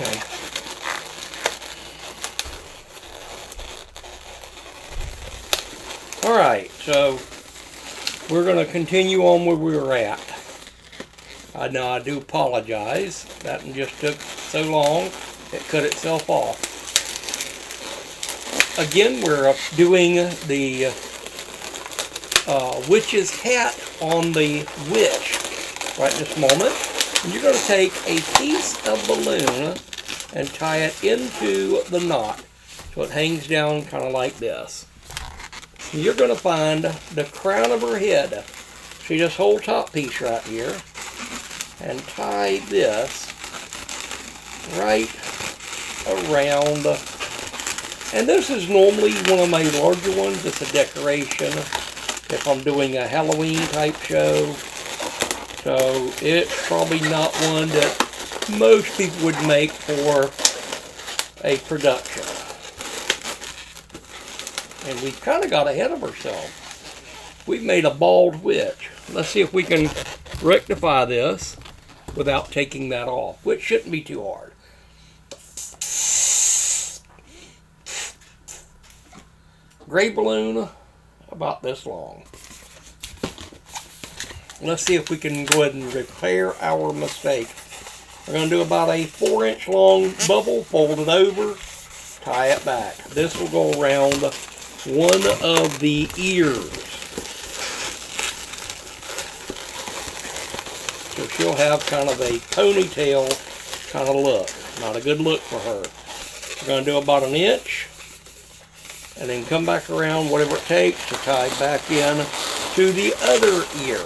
Okay. Alright, so we're going to continue on where we were at. I know I do apologize. That one just took so long, it cut itself off. Again, we're doing the witch's hat on the witch right this moment. And you're going to take a piece of balloon and tie it into the knot so it hangs down kind of like this. You're going to find the crown of her head. See this whole top piece right here, and tie this right around. And this is normally one of my larger ones. It's a decoration if I'm doing a Halloween type show. So it's probably not one that most people would make for a production. And we've kind of got ahead of ourselves. We've made a bald witch. Let's see if we can rectify this without taking that off, which shouldn't be too hard. Gray balloon, about this long. Let's see if we can go ahead and repair our mistake. We're going to do about a 4-inch long bubble, fold it over, tie it back. This will go around one of the ears. So she'll have kind of a ponytail kind of look. Not a good look for her. We're going to do about 1 inch. And then come back around whatever it takes to tie back in to the other ear.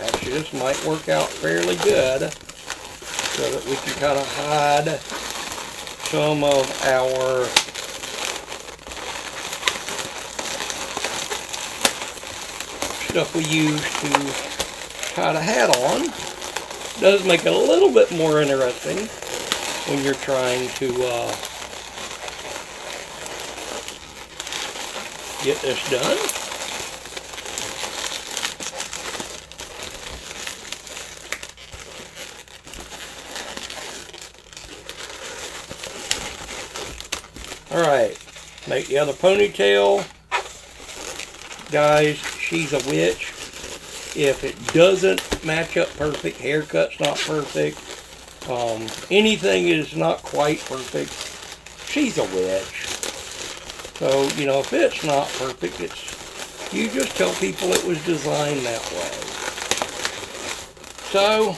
Actually, this might work out fairly good so that we can kind of hide some of our stuff we use to tie the hat on. It does make it a little bit more interesting when you're trying to get this done. Alright, make the other ponytail. Guys, she's a witch. If it doesn't match up perfect, haircut's not perfect, anything is not quite perfect, she's a witch. So, you know, if it's not perfect, you just tell people it was designed that way. So,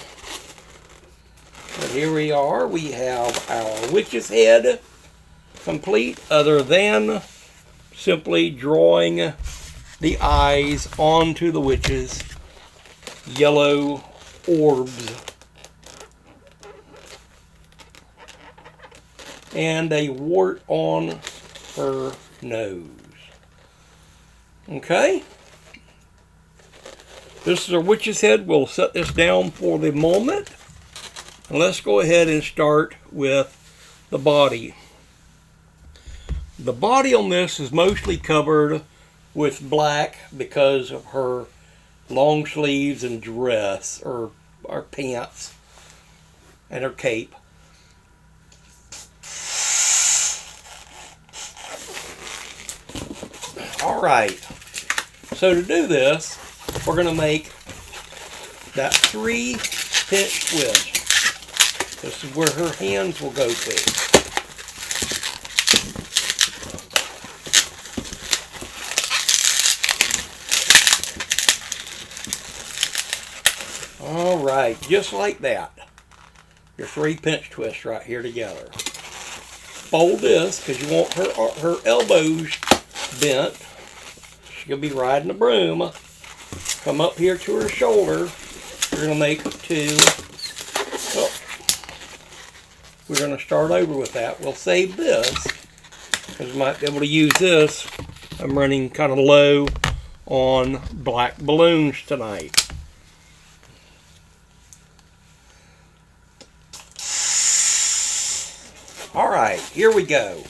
but here we are. We have our witch's head complete, other than simply drawing the eyes onto the witch's yellow orbs. And a wart on her nose. Okay? This is our witch's head. We'll set this down for the moment. And let's go ahead and start with the body. The body on this is mostly covered with black because of her long sleeves and dress, or pants, and her cape. Alright, so to do this, we're going to make that 3-pinch twist. This is where her hands will go to. Alright, just like that. Your 3-pinch twist right here together. Fold this because you want her elbows bent. She'll be riding a broom. Come up here to her shoulder. We're going to make 2. Oh, we're going to start over with that. We'll save this because we might be able to use this. I'm running kind of low on black balloons tonight. Alright, here we go.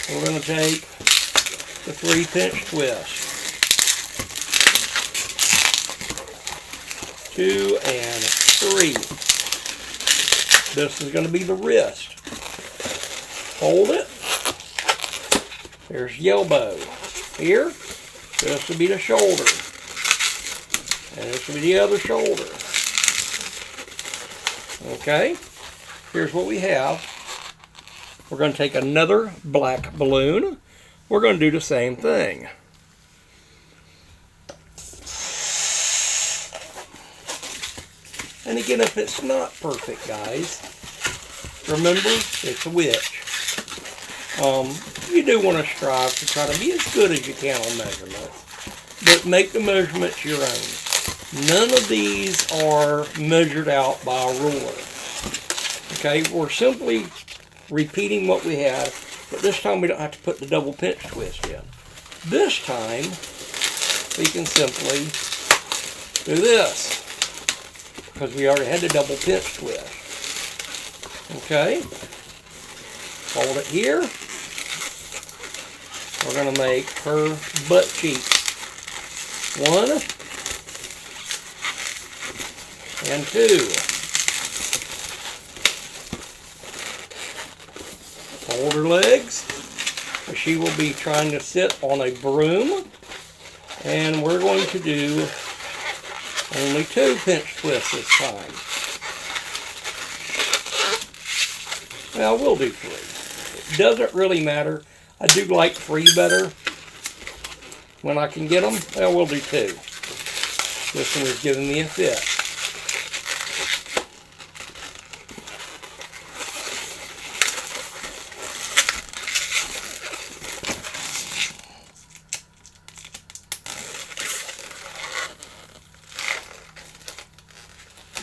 We're going to take the 3-pinch twist. 2, and 3. This is going to be the wrist. Hold it. There's the elbow. Here, this will be the shoulder. And this will be the other shoulder. Okay, here's what we have. We're going to take another black balloon. We're going to do the same thing. And again, if it's not perfect, guys, remember, it's a witch. You do want to strive to try to be as good as you can on measurements, but make the measurements your own. None of these are measured out by a ruler. Okay, we're simply repeating what we had, but this time we don't have to put the double pinch twist in. This time, we can simply do this, because we already had the double pinch twist. Okay, hold it here. We're going to make her butt cheek 1 and 2. Hold her legs. She will be trying to sit on a broom, and we're going to do only 2 pinch twists this time. Well, we'll do 3. It doesn't really matter. I do like 3 better when I can get them. Well, we'll do 2. This one is giving me a fit.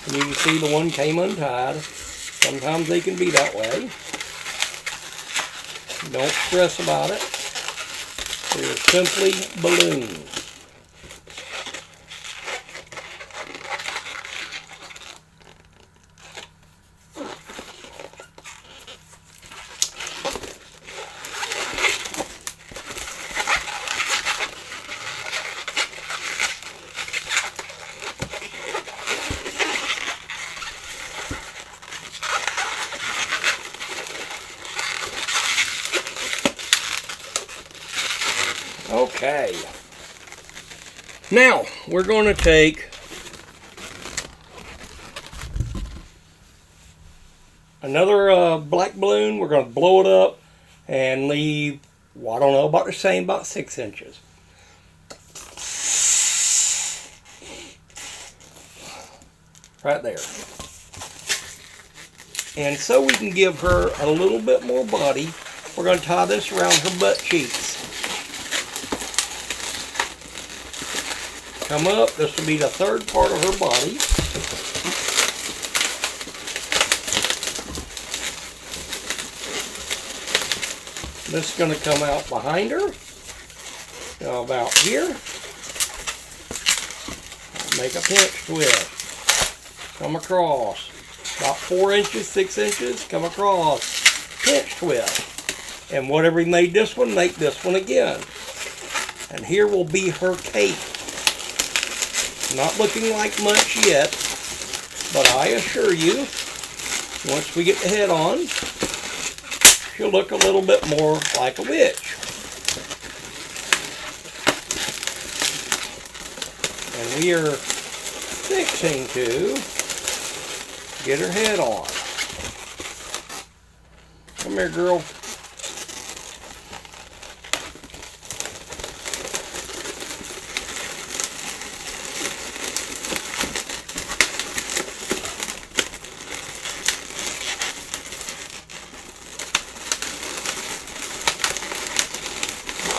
And you can see the one came untied. Sometimes they can be that way. Don't stress about it. They're simply balloons. Okay, now we're going to take another black balloon. We're going to blow it up and leave, well, I don't know, about the same, about 6 inches. Right there. And so we can give her a little bit more body, we're going to tie this around her butt cheeks. Come up, this will be the 3rd part of her body. This is going to come out behind her, about here. Make a pinch twist. Come across, about 4 inches, 6 inches, come across, pinch twist. And whatever we made this one, make this one again. And here will be her cape. Not looking like much yet, but I assure you, once we get the head on, she'll look a little bit more like a witch. And we are fixing to get her head on. Come here, girl.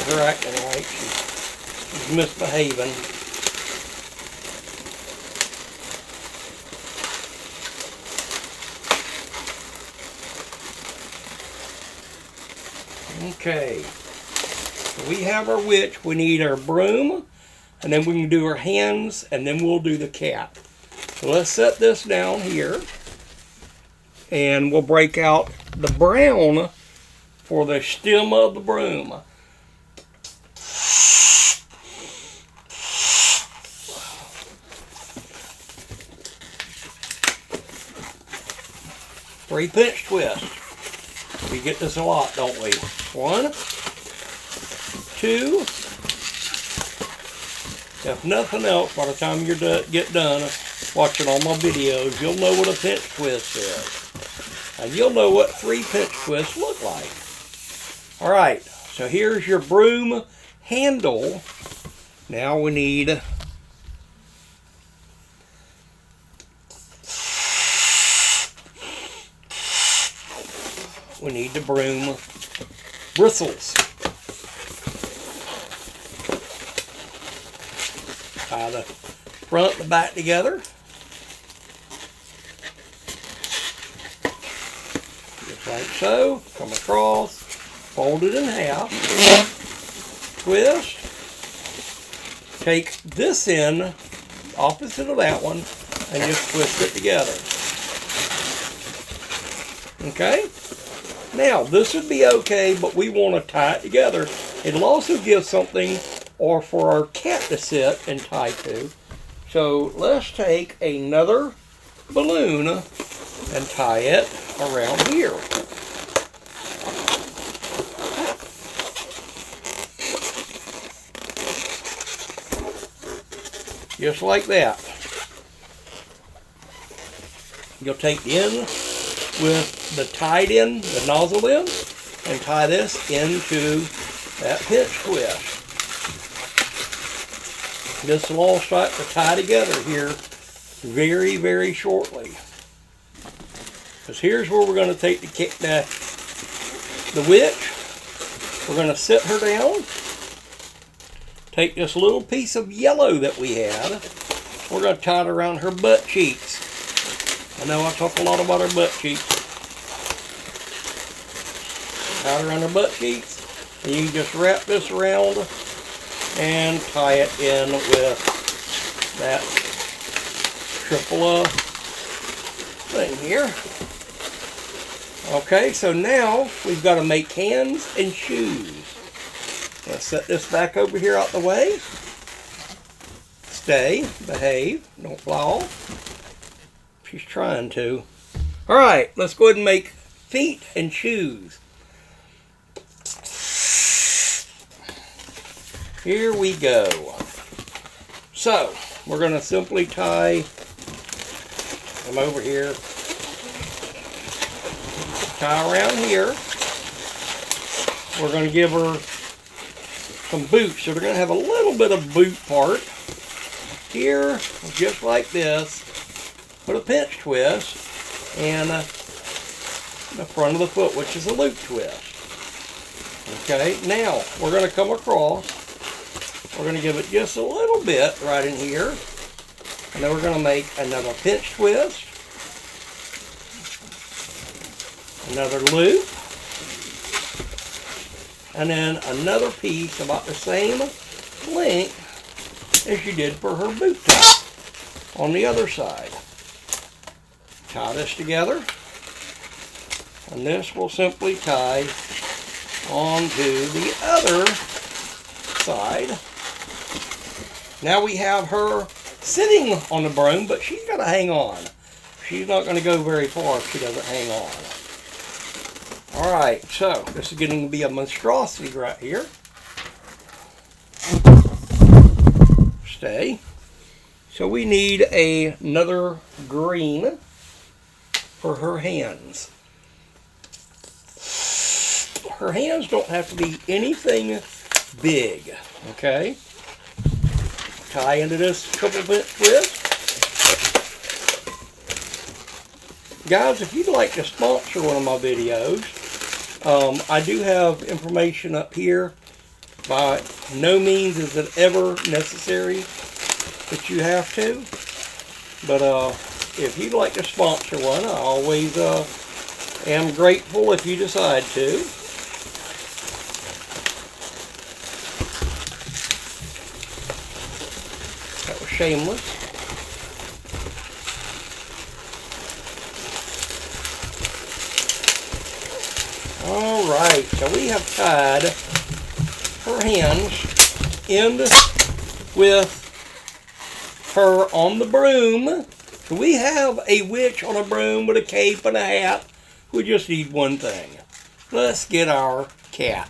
Her acting like she's misbehaving. Okay, so we have our witch. We need our broom, and then we can do our hands, and then we'll do the cat. So let's set this down here, and we'll break out the brown for the stem of the broom. 3 pinch twists. We get this a lot, don't we? 1, 2. If nothing else, by the time you get done watching all my videos, you'll know what a pinch twist is. And you'll know what 3 pinch twists look like. Alright, so here's your broom handle. Now we need the broom bristles. Tie the front and the back together. Just like so. Come across, fold it in half, twist, take this end, opposite of that one, and just twist it together. Okay? Now, this would be okay, but we want to tie it together. It'll also give something or for our cat to sit and tie to. So let's take another balloon and tie it around here. Just like that. You'll take the end with the tied end, the nozzle end, and tie this into that pinch twist. This will all start to tie together here very, very shortly. Because here's where we're going to take the witch. We're going to sit her down. Take this little piece of yellow that we had. We're going to tie it around her butt cheeks. I know I talk a lot about her butt cheeks. Tie it around her butt cheeks. And you can just wrap this around and tie it in with that triple thing here. Okay, so now we've got to make hands and shoes. Let's set this back over here out the way. Stay, behave, don't fly off. She's trying to. Alright, let's go ahead and make feet and shoes. Here we go. So, we're going to simply tie them over here. Tie around here. We're going to give her some boots. So they're going to have a little bit of boot part. Here, just like this. Put a pinch twist and the front of the foot, which is a loop twist. Okay, now we're going to come across. We're going to give it just a little bit right in here. And then we're going to make another pinch twist. Another loop. And then another piece about the same length as you did for her boot top on the other side. Tie this together. And this will simply tie onto the other side. Now we have her sitting on the broom, but she's got to hang on. She's not going to go very far if she doesn't hang on. Alright, so this is getting to be a monstrosity right here. Stay. So we need another green for her hands. Her hands don't have to be anything big, okay? Tie into this triple pinch twist. Guys, if you'd like to sponsor one of my videos, I do have information up here. By no means is it ever necessary that you have to. But if you'd like to sponsor one, I always am grateful if you decide to. That was shameless. Alright, so we have tied her hands end with her on the broom. So we have a witch on a broom with a cape and a hat we just need one thing. Let's get our cat.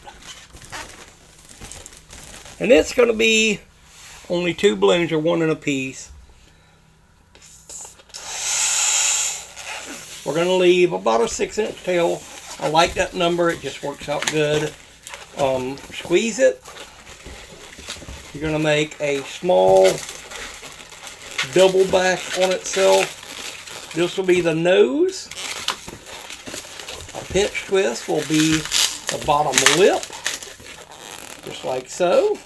And it's going to be only 2 balloons, or 1 in a piece. We're going to leave about a 6-inch tail. I like that number. It just works out good. Squeeze it. You're going to make a small double back on itself. This will be the nose. A pinch twist will be the bottom lip. Just like so.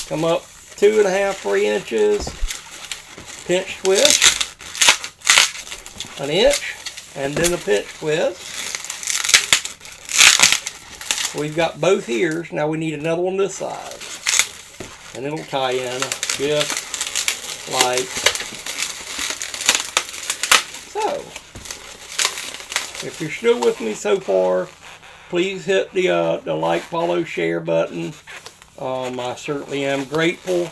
Come up 2.5, 3 inches. Pinch twist. 1 inch. And then a pinch twist. We've got both ears. Now we need another one this side. And it'll tie in just like so. If you're still with me so far, please hit the like, follow, share button. I certainly am grateful.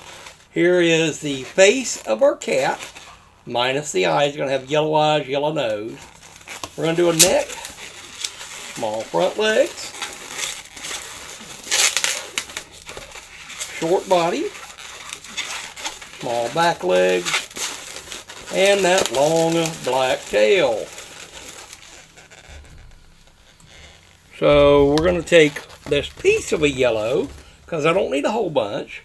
Here is the face of our cat, minus the eyes. It's going to have yellow eyes, yellow nose. We're going to do a neck, small front legs, short body, small back legs, and that long black tail. So we're going to take this piece of a yellow, because I don't need a whole bunch,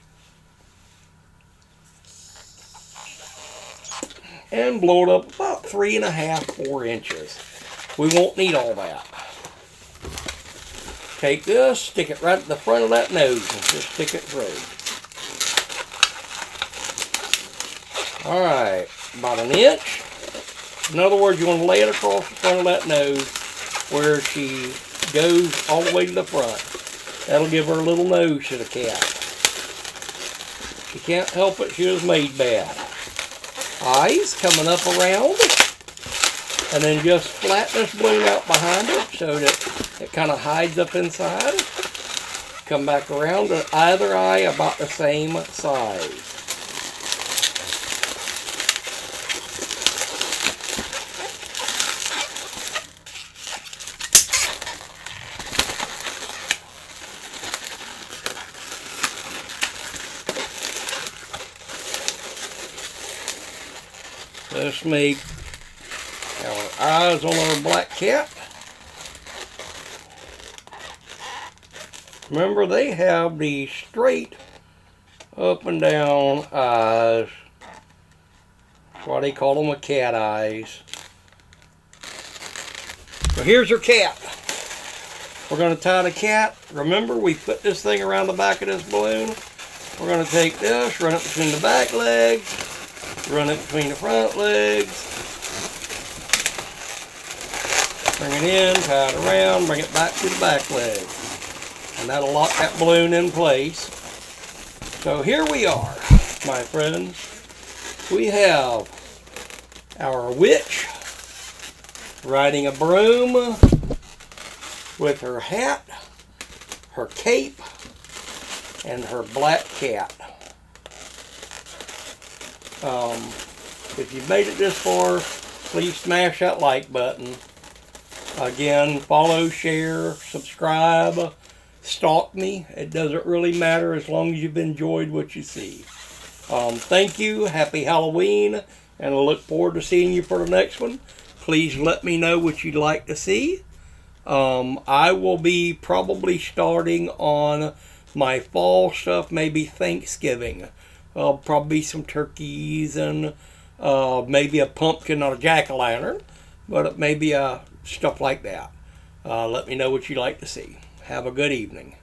and blow it up about 3.5, 4 inches. We won't need all that. Take this, stick it right at the front of that nose, and just stick it through. Alright, about 1 inch. In other words, you want to lay it across the front of that nose where she goes all the way to the front. That'll give her a little nose to the cat. She can't help it, she was made bad. Eyes coming up around, and then just flatten this balloon out behind it so that it kind of hides up inside. Come back around to either eye about the same size. Let's make our eyes on our black cat. Remember, they have the straight up and down eyes. That's why they call them a cat eyes. So here's your cat. We're going to tie the cat. Remember, we put this thing around the back of this balloon. We're going to take this, run it between the back legs. Run it between the front legs. Bring it in, tie it around, bring it back to the back leg. And that'll lock that balloon in place. So here we are, my friends. We have our witch riding a broom with her hat, her cape, and her black cat. If you've made it this far, please smash that like button. Again, follow, share, subscribe, stalk me. It doesn't really matter as long as you've enjoyed what you see. Thank you. Happy Halloween. And I look forward to seeing you for the next one. Please let me know what you'd like to see. I will be probably starting on my fall stuff, maybe Thanksgiving. Probably some turkeys and maybe a pumpkin, not a jack-o'-lantern, but maybe stuff like that. Let me know what you'd like to see. Have a good evening.